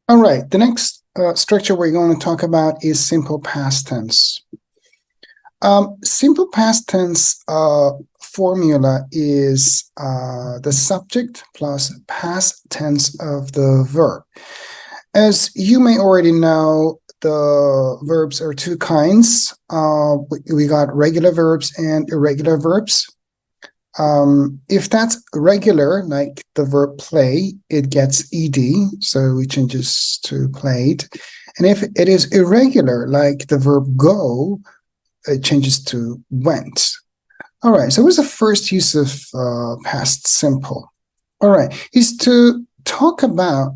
All right, the next structure we're going to talk about is simple past tense. Simple past tense formula is the subject plus past tense of the verb. As you may already know, the verbs are two kinds. We got regular verbs and irregular verbs. If that's regular, like the verb play, it gets ed, so it changes to played. And if it is irregular, like the verb go, it changes to went. All right, so what's the first use of past simple? All right, is to talk about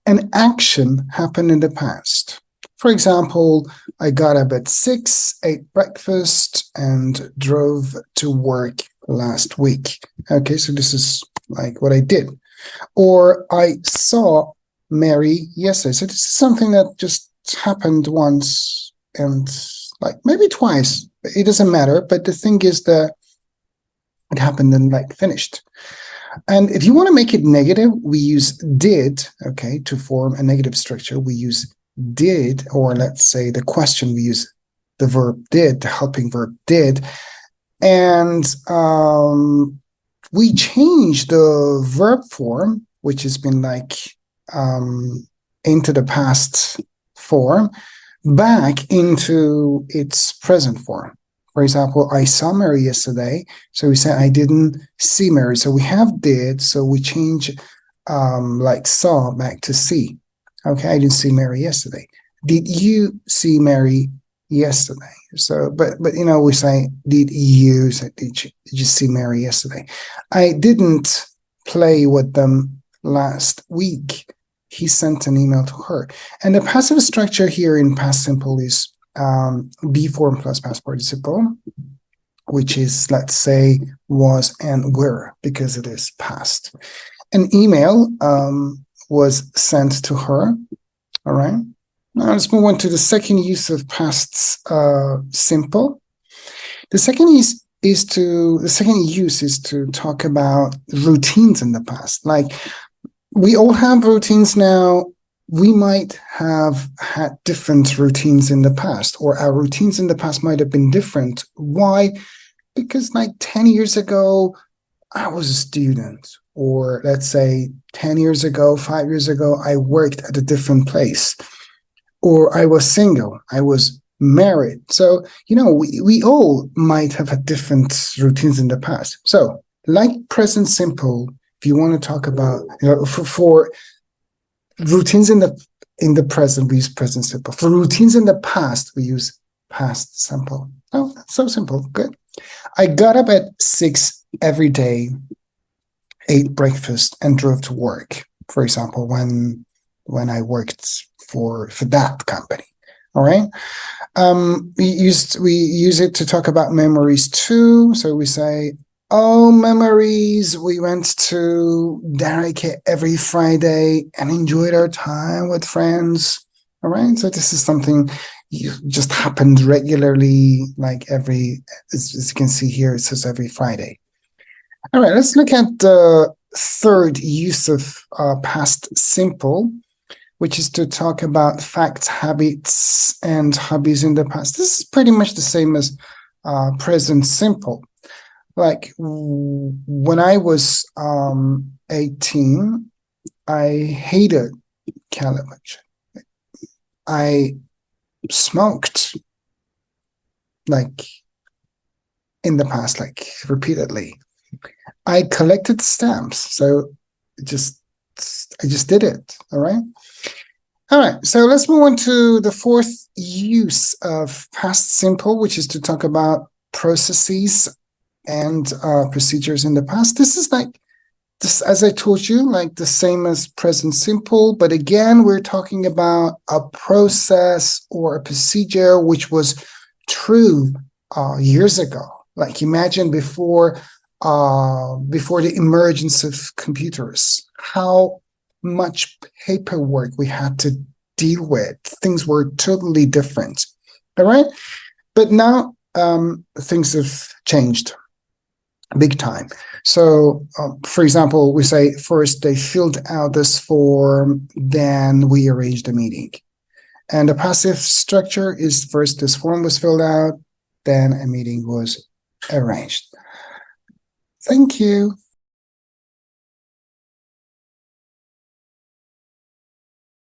an action happened in the past. For example, I got up at 6, ate breakfast, and drove to work last week. Okay, so this is like what I did. Or I saw Mary yesterday. So this is something that just happened once and like maybe twice. It doesn't matter. But the thing is that it happened and like finished. And if you want to make it negative, we use did, okay, to form a negative structure. We use did, or let's say the question, we use the verb did, the helping verb did. And we change the verb form, which has been like into the past form, back into its present form. For example, I saw Mary yesterday. So we say I didn't see Mary. So we have did. So we change like saw back to see. Okay, I didn't see Mary yesterday. Did you see Mary yesterday? So, but we say did you see Mary yesterday? I didn't play with them last week. He sent an email to her. And the passive structure here in past simple is be form plus past participle, which is, let's say, was and were, because it is past. An email was sent to her. All right. Now let's move on to the second use of past simple. The second use is to talk about routines in the past. Like we all have routines now. We might have had different routines in the past, or our routines in the past might have been different. Why? Because like 10 years ago, I was a student, or let's say 10 years ago, 5 years ago, I worked at a different place, or I was single, I was married. So, we all might have had different routines in the past. So, like present simple, if you want to talk about, for routines in the present, we use present simple. For routines in the past, we use past simple. Oh, that's so simple. Good. I got up at 6 every day, ate breakfast, and drove to work. For example, when I worked for that company. All right. We use it to talk about memories too. So we say, oh, memories. We went to Darike every Friday and enjoyed our time with friends. All right. So this is something just happened regularly, like as you can see here, it says every Friday. All right. Let's look at the third use of past simple, which is to talk about facts, habits, and hobbies in the past. This is pretty much the same as present simple. Like when I was 18, I hated television. I smoked like in the past, like repeatedly. I collected stamps, so I just did it. All right. All right, so let's move on to the fourth use of past simple, which is to talk about processes and procedures in the past. This is like this, as I told you, like the same as present simple, but again, we're talking about a process or a procedure which was true years ago. Like imagine before the emergence of computers, how much paperwork we had to deal with. Things were totally different. All right. But now things have changed. big time. So, for example, we say first they filled out this form, then we arranged the meeting. And the passive structure is first this form was filled out, then a meeting was arranged. Thank you.